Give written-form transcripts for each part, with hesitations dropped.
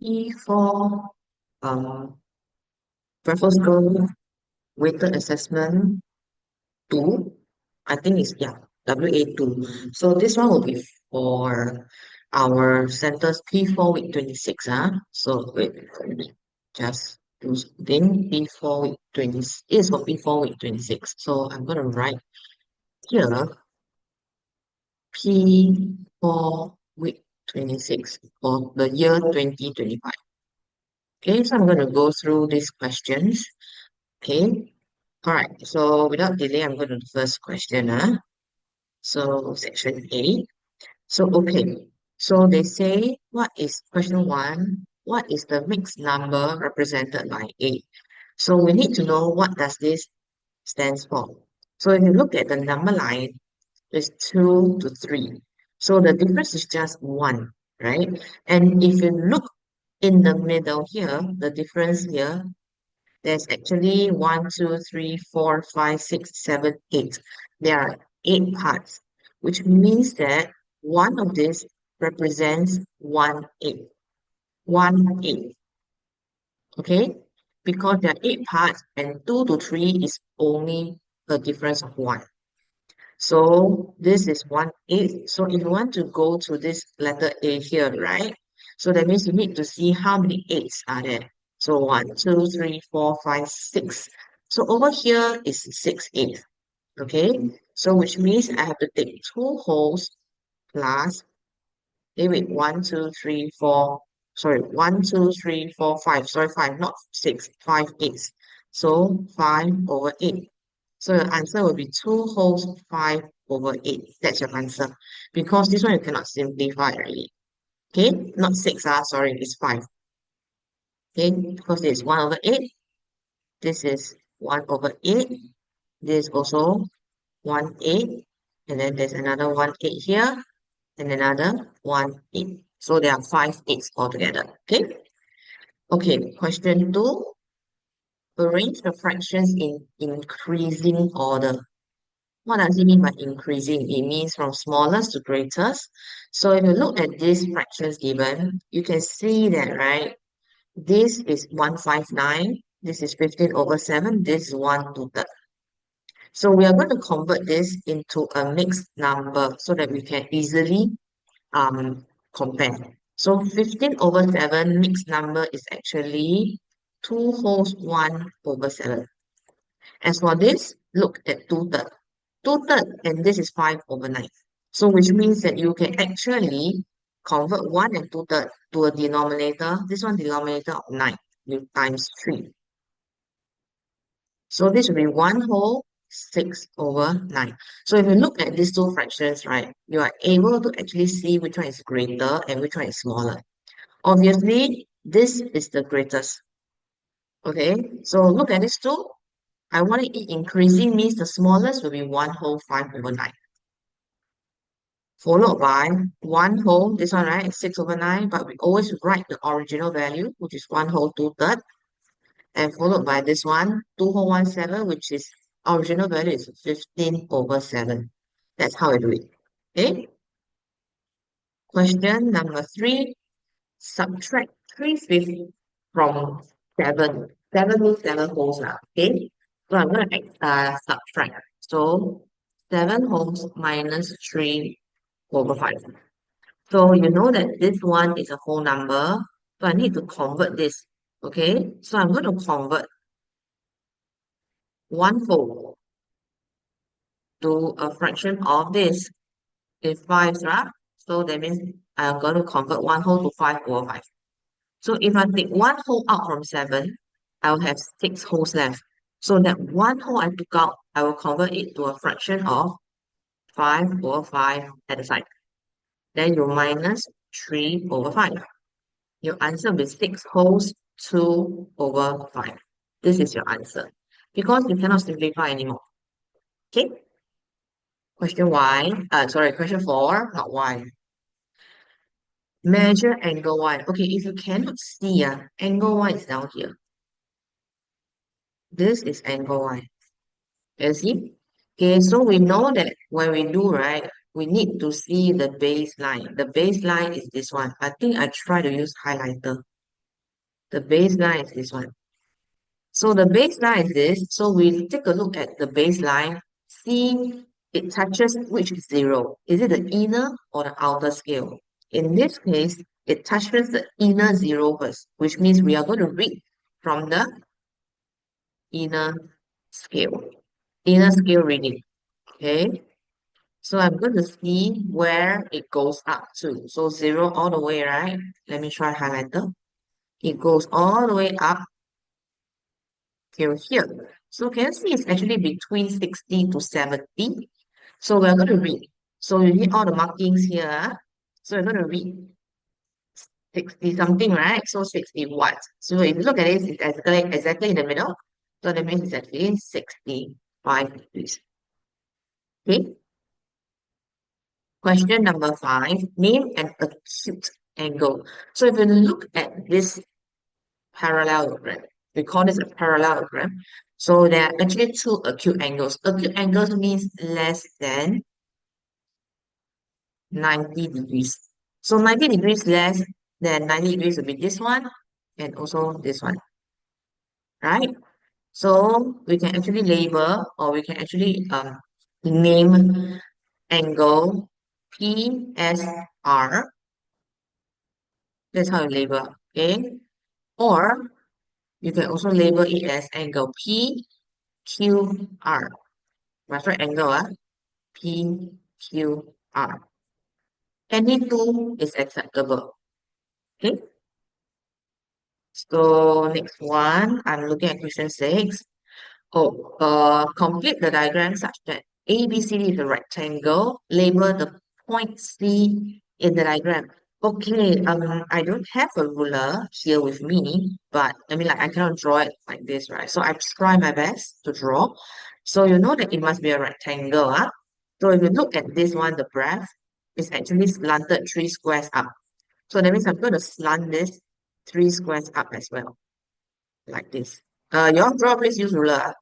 P4 um Raffles Girls weighted assessment 2. I think it's, yeah, WA2. So this one will be for our centers P4 week 26. So wait, let me just do something. P4 week 20 is for P4 week 26. So I'm gonna write here P4 week 26 for the year 2025. Okay, so I'm gonna go through these questions. Okay. All right. So without delay, I'm going to the first question. So section A. So okay. So they say, what is question one? What is the mixed number represented by A? So we need to know what does this stands for. So if you look at the number line, it's 2 to 3. So the difference is just 1, right? And if you look in the middle here, the difference here, there's actually 1, 2, 3, 4, 5, 6, 7, 8. There are 8 parts, which means that one of this represents 1/8. 1/8. Okay? Because there are 8 parts and 2 to 3 is only a difference of 1. So this is 1/8. So if you want to go to this letter A here, right? So that means you need to see how many eights are there. So 1, 2, 3, 4, 5, 6. So over here is 6/8. Okay. So which means I have to take two wholes plus, wait, 1, 2, 3, 4. Sorry, 1, 2, 3, 4, 5. Sorry, 5, not 6, 5/8. So 5/8. So your answer will be 2 wholes 5/8. That's your answer. Because this one you cannot simplify already. Okay, not 6, sorry, it's 5. Okay, because this is 1/8. This is 1/8. This is also 1/8. And then there's another 1/8 here and another 1/8. So there are 5/8 altogether. Okay. Okay, question 2. Arrange the fractions in increasing order. What does it mean by increasing? It means from smallest to greatest. So if you look at these fractions given, you can see that, right? This is 159. This is 15/7. This is 1/2. So we are going to convert this into a mixed number so that we can easily compare. So 15/7 mixed number is actually 2 wholes 1/7. As for this, look at 2/3. 2/3 and this is 5/9. So which means that you can actually convert 1 and 2/3 to a denominator. This one denominator of 9. You times 3. So this will be 1 whole 6/9. So if you look at these two fractions, right, you are able to actually see which one is greater and which one is smaller. Obviously, this is the greatest. Okay, so look at this two. I want it increasing means the smallest will be 1 whole 5/9. Followed by 1 whole, this one, right, 6/9, but we always write the original value, which is 1 whole 2/3, and followed by this one, 2 whole 1/7, which is original value is 15/7. That's how I do it. Okay. Question number 3, subtract 3/5 from 7. 7 means 7 wholes now. Okay. So I'm going to subtract. So 7 wholes minus 3/5. So you know that this one is a whole number. So I need to convert this. Okay. So I'm going to convert 1 whole to a fraction of this. Is 5, right? So that means I'm going to convert 1 whole to 5/5. So if I take 1 whole out from 7, I'll have 6 wholes left. So that 1 whole I took out, I will convert it to a fraction of 5/5 at the side. Then you minus 3/5. Your answer will be 6 wholes 2/5. This is your answer. Because you cannot simplify anymore. Okay? Question 4, not Y. Measure angle Y. Okay, if you cannot see, angle Y is down here. This is angle Y. You see? Okay, so we know that when we do, right, we need to see the baseline. The baseline is this one. I think I try to use highlighter. The baseline is this one. So the baseline is this. So we take a look at the baseline, see it touches which zero. Is it the inner or the outer scale? In this case, it touches the inner zero first, which means we are going to read from the inner scale. Inner scale reading. Okay. So I'm going to see where it goes up to. So zero all the way, right? Let me try highlighter. It goes all the way up till here. So can you see it's actually between 60 to 70? So we're going to read. So you need all the markings here. So we're going to read 60 something, right? So 60 what? So if you look at it, it's exactly in the middle. So that means it's actually 65 degrees. Okay. Question number 5. Name an acute angle. So if you look at this parallelogram, we call this a parallelogram. So there are actually two acute angles. Acute angles means less than 90 degrees. So 90 degrees less than 90 degrees will be this one and also this one, right? So we can actually label or we can actually name angle PSR. That's how you label, okay? Or you can also label it as angle PQR. My right angle, PQR. Any two is acceptable. Okay. So next one, I'm looking at question 6. Oh, complete the diagram such that ABCD is a rectangle. Label the point C in the diagram. Okay, I don't have a ruler here with me, but I mean, like, I cannot draw it like this, right? So I try my best to draw. So you know that it must be a rectangle, huh? So if you look at this one, the breadth is actually slanted 3 squares up. So that means I'm going to slant this 3 squares up as well, like this. Your draw, please use ruler, ah.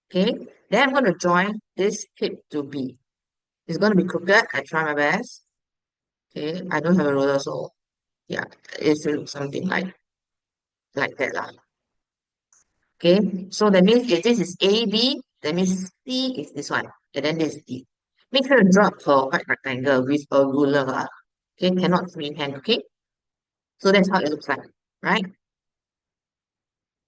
Okay, then I'm going to join this tip to B. It's going to be crooked. I try my best. Okay, I don't have a ruler, so yeah, it should look something like that lah. Okay, so that means if this is AB, that means C is this one, and then this is D. Make sure to draw a perfect rectangle with a ruler lah. Okay, cannot freehand. Okay, so that's how it looks like, right?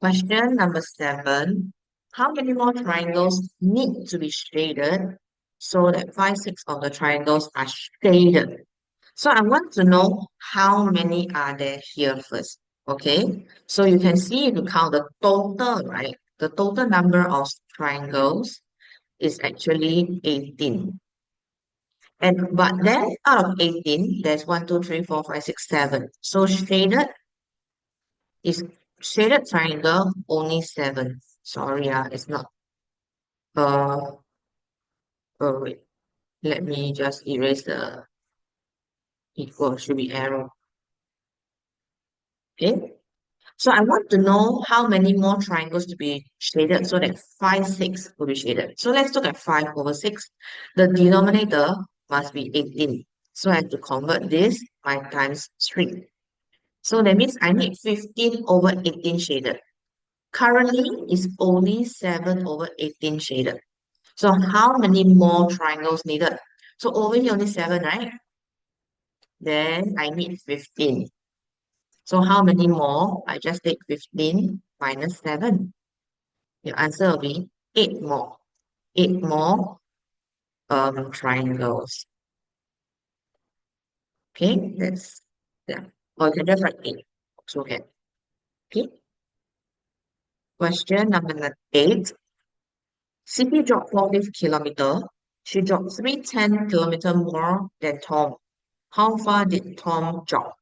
Question number 7. How many more triangles need to be shaded so that 5, 6 of the triangles are shaded? So I want to know how many are there here first. Okay, so you can see if you count the total, right? The total number of triangles is actually 18. But then out of 18, there's 1, 2, 3, 4, 5, 6, 7. So is shaded triangle only 7. Sorry, it's not. Uh, wait. Let me just erase the equal. Should be arrow. Okay. So I want to know how many more triangles to be shaded so that 5, 6 will be shaded. So let's look at 5 over 6. The denominator must be 18. So I have to convert this by times 3. So that means I need 15 over 18 shaded. Currently, it's only 7 over 18 shaded. So how many more triangles needed? So over here only 7, right? Then I need 15. So how many more? I just take 15 minus 7. Your answer will be 8 more. 8 more triangles. Okay, that's yeah. Or you can just write 8. So okay. Okay. Question number 8. Sydney dropped 40 kilometer. She dropped 310 kilometer more than Tom. How far did Tom drop?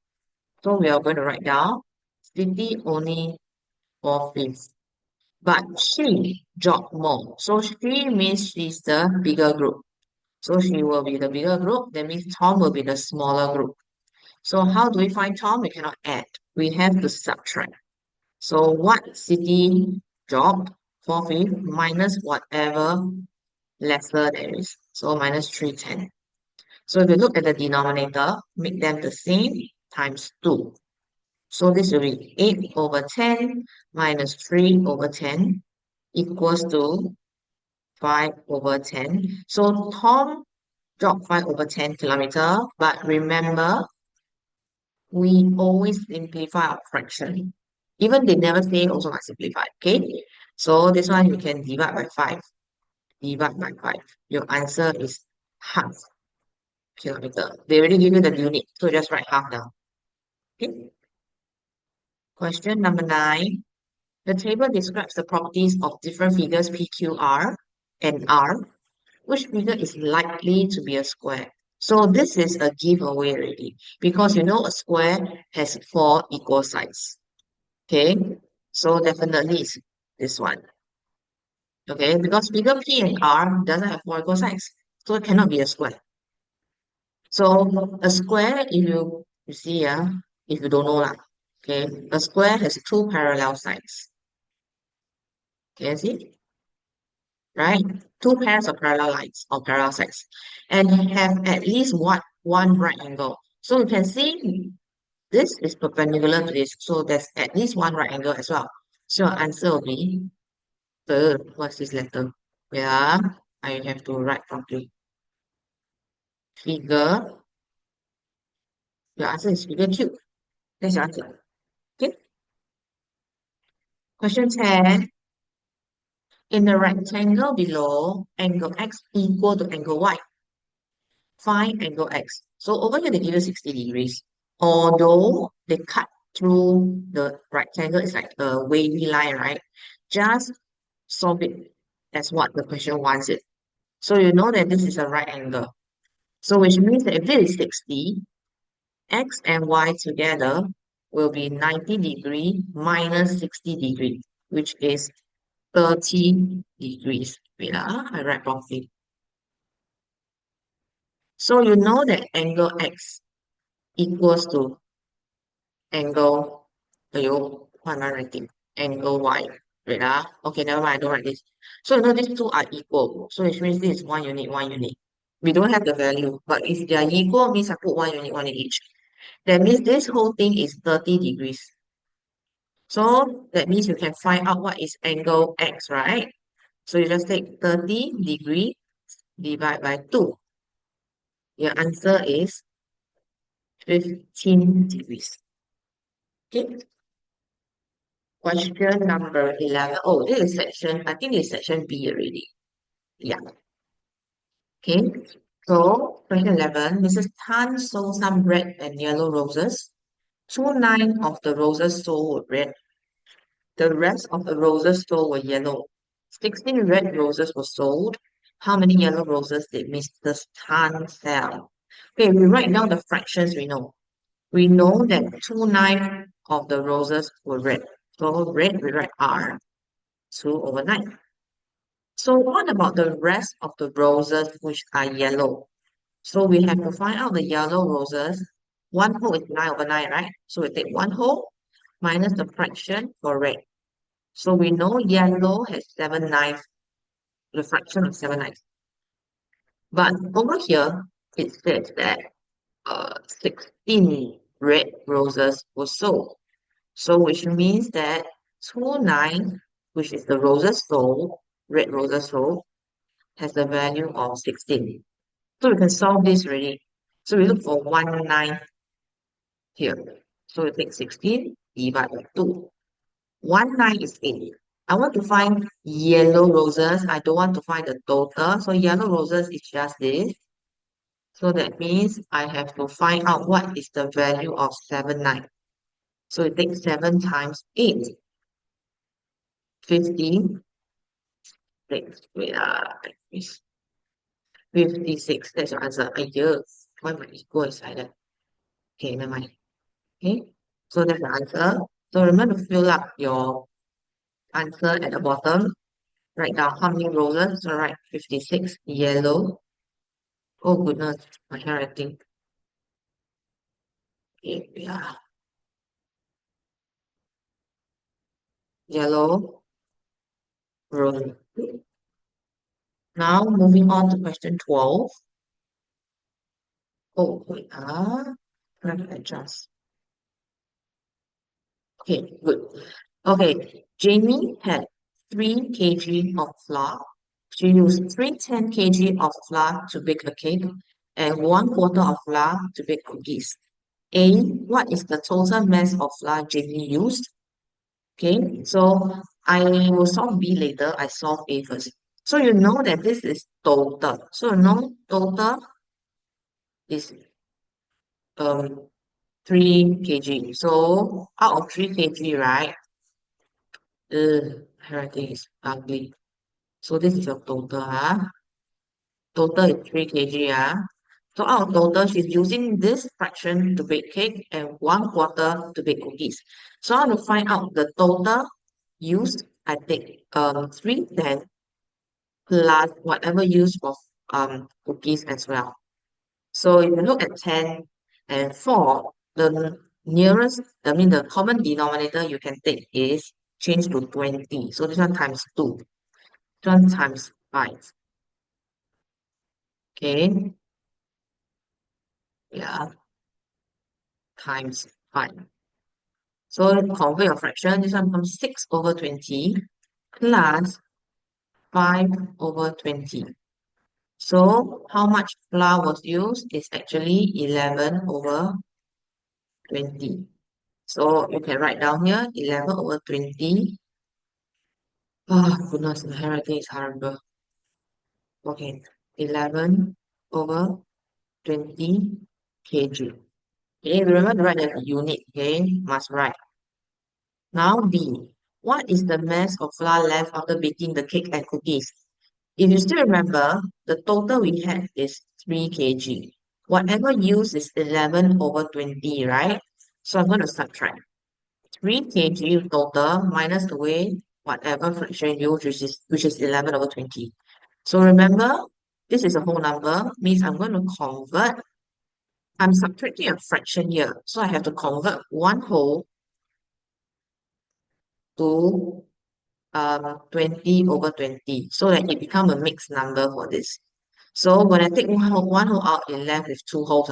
So we are going to write down Sydney only 4 fifths. But she dropped more. So she means she's the bigger group. So she will be the bigger group. That means Tom will be the smaller group. So how do we find Tom? We cannot add. We have to subtract. So what city dropped 4 fifths minus whatever lesser there is. So minus 310. So if you look at the denominator, make them the same times 2. So this will be 8 over 10 minus 3 over 10 equals to 5 over 10. So Tom dropped 5 over 10 kilometer, but remember, we always simplify our fraction. Even they never say also must simplify, okay? So this one you can divide by 5. Divide by 5. Your answer is half kilometer. They already give you the unit, so just write half down. Okay. Question number 9. The table describes the properties of different figures PQR and R. Which figure is likely to be a square? So this is a giveaway already because you know a square has four equal sides. Okay, so definitely it's this one. Okay, because figure P and R doesn't have four equal sides, so it cannot be a square. So a square, if you see, if you don't know lah, okay, a square has two parallel sides. Can you see? Right? Two pairs of parallel lines or parallel sides, and have at least one right angle. So you can see this is perpendicular to this, so there's at least one right angle as well. So your answer will be what's this letter? Yeah, I have to write properly. Figure. Your answer is figure Q. That's your answer. Okay. Question 10. In the rectangle below, angle x equal to angle y. Find angle x. So over here they give you 60 degrees. Although they cut through the rectangle, it's like a wavy line, right? Just solve it as what the question wants it. So you know that this is a right angle. So which means that if this is 60, x and y together will be 90 degree minus 60 degree, which is 30 degrees. Wait, I write properly. So you know that angle x equals to angle, ayo, what am I writing? Angle y. Wait, okay, never mind, I don't write this. So you know these two are equal. So which means this is 1 unit, 1 unit. We don't have the value, but if they are equal, means I put 1 unit, one in each. That means this whole thing is 30 degrees. So that means you can find out what is angle x, right? So you just take 30 degree divide by 2. Your answer is 15 degrees. Okay. Question number 11. Oh, this is section, I think it's section B already. Yeah. Okay. So, question 11. Mrs. Tan sold some red and yellow roses. 29 of the roses sold were red. The rest of the roses sold were yellow. 16 red roses were sold. How many yellow roses did Mrs. Tan sell? Okay, we write down the fractions we know. We know that 29 of the roses were red. So red, we write R, 2 over 9. So what about the rest of the roses which are yellow? So we have to find out the yellow roses. One whole is 9 over 9, right? So we take one whole minus the fraction for red. So we know yellow has 7/9, the fraction of 7/9. But over here, it says that 16 red roses were sold. So which means that 29, which is the roses sold, red roses sold, has a value of 16. So we can solve this already. So we look for 1/9 here. So we take 16 divided by 2. 1/9 is 8. I want to find yellow roses. I don't want to find the total. So yellow roses is just this. So that means I have to find out what is the value of 7/9. So it takes 7 times 8. 15. Wait, 56. That's your answer. Why my equal is like that? Okay, never mind. Okay, so that's the answer. So remember to fill up your answer at the bottom. Write down how many roses. So write 56 yellow. Oh goodness, my handwriting. Okay, yeah, yellow rose. Now moving on to question 12. Oh wait, let me adjust. Okay, good. Okay, Jamie had 3 kg of flour. She used 310 kg of flour to bake a cake and 1/4 of flour to bake cookies. A, what is the total mass of flour Jamie used? Okay, so I will solve B later. I solve A first. So you know that this is total. So you know total is um 3 kg. So out of 3 kg, right? Everything is ugly. So this is your total, Total is 3 kg, So out of total, she's using this fraction to bake cake and 1/4 to bake cookies. So I want to find out the total used. I take 310 plus whatever used for cookies as well. So if you look at 10 and 4, the nearest, I mean the common denominator you can take is change to 20. So this one times 2, this one times 5. Okay, yeah, times 5. So convert your fraction, this one becomes 6 over 20 plus 5 over 20. So how much flour was used is actually 11 over 20. So you can write down here 11 over 20. Oh goodness, my handwriting is horrible. Okay, 11 over 20 kg. Okay, remember to write the unit, okay? Must write. Now B. What is the mass of flour left after baking the cake and cookies? If you still remember, the total we had is 3 kg. Whatever used is 11 over 20, right? So I'm going to subtract 3 kg total minus away whatever fraction used, which is 11 over 20. So remember, this is a whole number, means I'm going to convert. I'm subtracting a fraction here. So I have to convert one whole to 20 over 20 so that it become a mixed number for this. So when I take one whole out, it left with two wholes.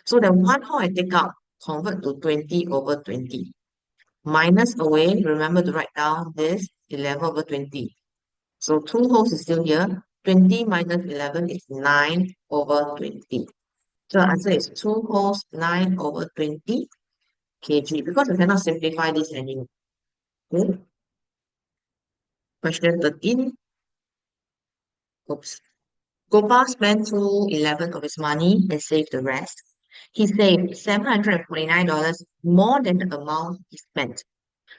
So the one whole I take out, convert to 20 over 20. Minus away, remember to write down this 11 over 20. So two wholes is still here. 20 minus 11 is 9 over 20. So the answer is two wholes, 9 over 20 kg. Because we cannot simplify this anymore. Okay. Question 13. Oops. Gopal spent 211 of his money and saved the rest. He saved $749 more than the amount he spent.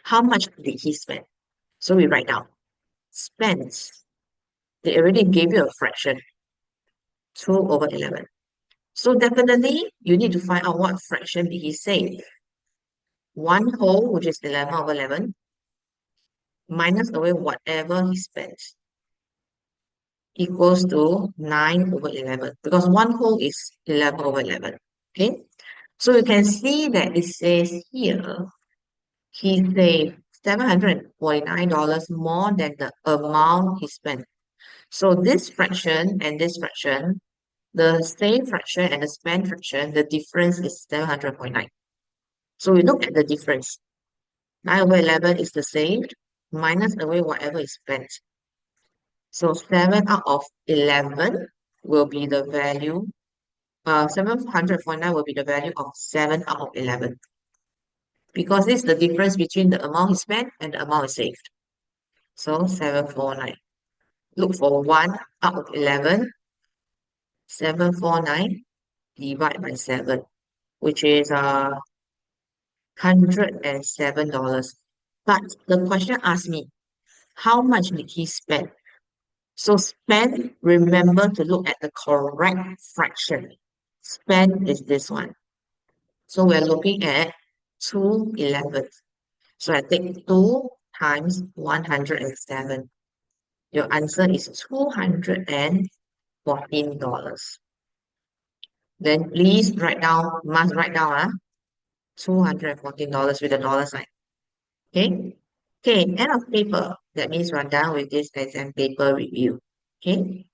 How much did he spend? So we write down. Spent. They already gave you a fraction. 2 over 11. So definitely you need to find out what fraction did he save. One whole, which is 11 over 11, minus away whatever he spent, equals to 9 over 11. Because one whole is 11 over 11. Okay? So you can see that it says here, he saved $749 more than the amount he spent. So this fraction and this fraction, the same fraction and the spent fraction, the difference is 749. So we look at the difference. 9 over 11 is the saved, minus away whatever is spent. So 7 out of 11 will be the value, 749 will be the value of 7 out of 11. Because this is the difference between the amount he spent and the amount he saved. So 749. Look for 1 out of 11. 749 divided by 7, which is $107. But the question asked me, how much did he spend? So spend, remember to look at the correct fraction. Spend is this one. So we're looking at 211. So I take 2 times 107. Your answer is $214. Then please write down, must write down, $214 with a dollar sign. Okay? Okay, end of paper. That means we're done with this exam paper review. Okay?